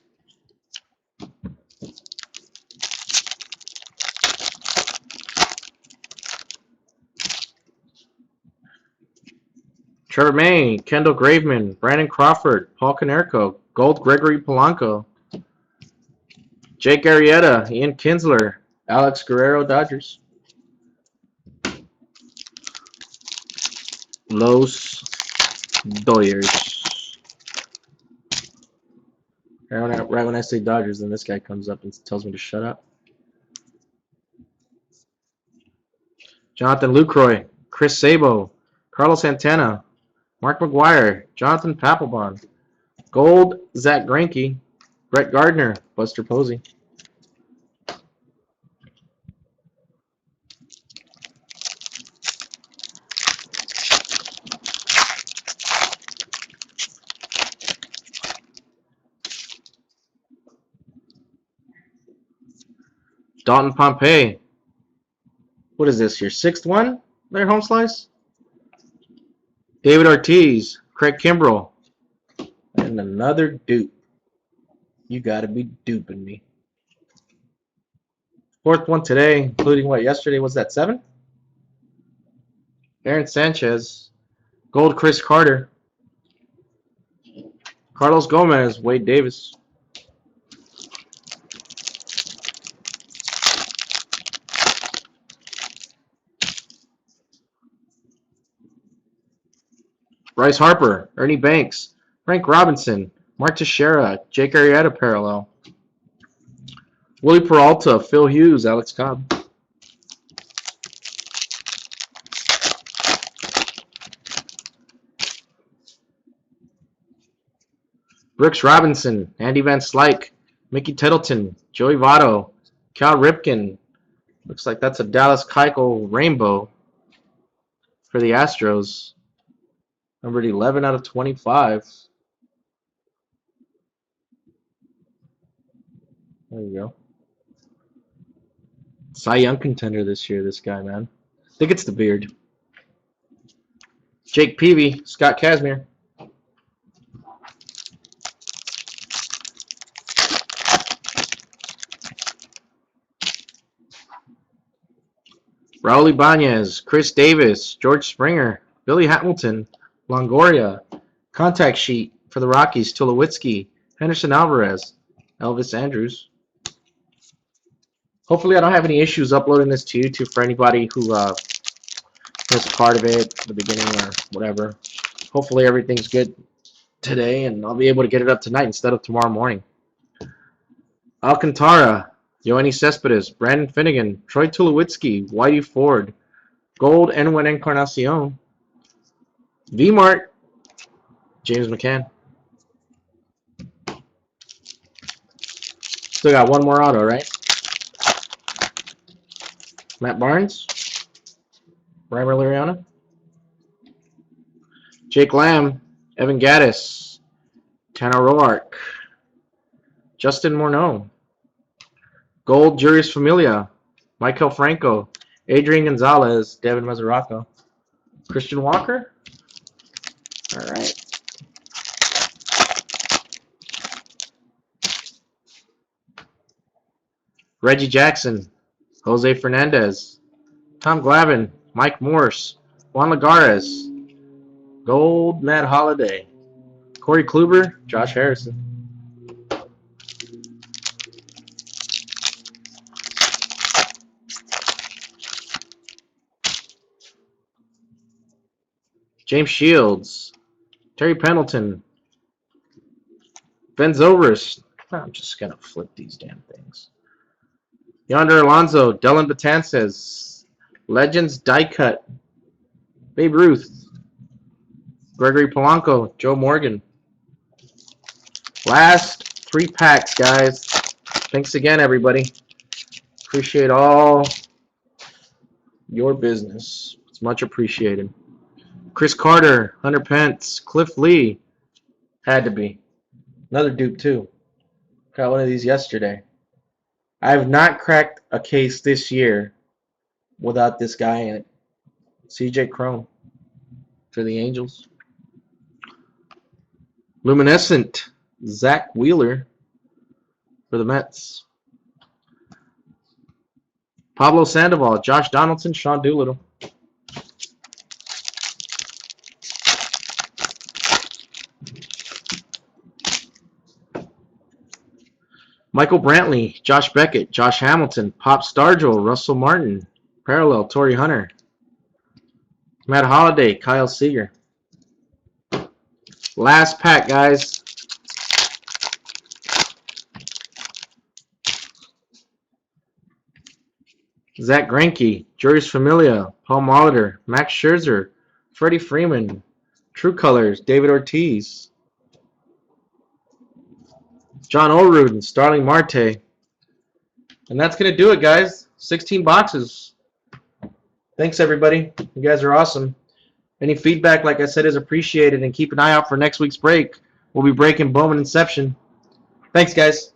Trevor May, Kendall Graveman, Brandon Crawford, Paul Konerko, Gold Gregory Polanco, Jake Arrieta, Ian Kinsler, Alex Guerrero, Dodgers. Los Dodgers. Right when I say Dodgers, then this guy comes up and tells me to shut up. Jonathan Lucroy, Chris Sabo, Carlos Santana, Mark McGuire, Jonathan Papelbon, Gold Zach Greinke, Brett Gardner, Buster Posey. Dalton Pompey. What is this, your 6th one there, home slice? David Ortiz, Craig Kimbrell, and another dupe. You gotta be duping me. 4th one today, including what yesterday was that 7? Aaron Sanchez, Gold Chris Carter, Carlos Gomez, Wade Davis. Bryce Harper, Ernie Banks, Frank Robinson, Mark Teixeira, Jake Arrieta parallel. Willie Peralta, Phil Hughes, Alex Cobb. Brooks Robinson, Andy Van Slyke, Mickey Tittleton, Joey Votto, Cal Ripken. Looks like that's a Dallas Keuchel rainbow for the Astros. Numbered 11 out of 25. There you go. Cy Young contender this year, this guy, man. I think it's the beard. Jake Peavy, Scott Kazmir. Raul Ibanez, Chris Davis, George Springer, Billy Hamilton, Longoria. Contact sheet for the Rockies, Tulowitzki, Henderson Alvarez, Elvis Andrus. Hopefully I don't have any issues uploading this to YouTube for anybody who missed part of it at the beginning or whatever. Hopefully everything's good today and I'll be able to get it up tonight instead of tomorrow morning. Alcantara, Yoenis Cespedes, Brandon Finnegan, Troy Tulowitzki, Whitey Ford, Gold Edwin Encarnacion, V-Mart, James McCann. Still got one more auto, right? Matt Barnes, Reimer Liriano, Jake Lamb, Evan Gattis, Tanner Roark, Justin Morneau, Gold Juris Familia, Michael Franco, Adrian Gonzalez, Devin Mesoraco, Christian Walker. All right. Reggie Jackson, Jose Fernandez, Tom Glavine, Mike Morse, Juan Lagares, Gold Matt Holliday, Corey Kluber, Josh Harrison. James Shields, Terry Pendleton, Ben Zobrist. I'm just going to flip these damn things. Yonder Alonso, Dellin Betances, Legends Die Cut, Babe Ruth, Gregory Polanco, Joe Morgan. Last 3 packs, guys. Thanks again, everybody. Appreciate all your business. It's much appreciated. Chris Carter, Hunter Pence, Cliff Lee. Had to be. Another dupe, too. Got one of these yesterday. I have not cracked a case this year without this guy in it. CJ Cron for the Angels. Luminescent, Zach Wheeler for the Mets. Pablo Sandoval, Josh Donaldson, Sean Doolittle. Michael Brantley, Josh Beckett, Josh Hamilton, Pop Stargell, Russell Martin, Parallel, Torrey Hunter, Matt Holliday, Kyle Seager. Last pack, guys. Zach Greinke, Juris Familia, Paul Molitor, Max Scherzer, Freddie Freeman, True Colors, David Ortiz, John Olerud and Starling Marte. And that's going to do it, guys. 16 boxes. Thanks, everybody. You guys are awesome. Any feedback, like I said, is appreciated. And keep an eye out for next week's break. We'll be breaking Bowman Inception. Thanks, guys.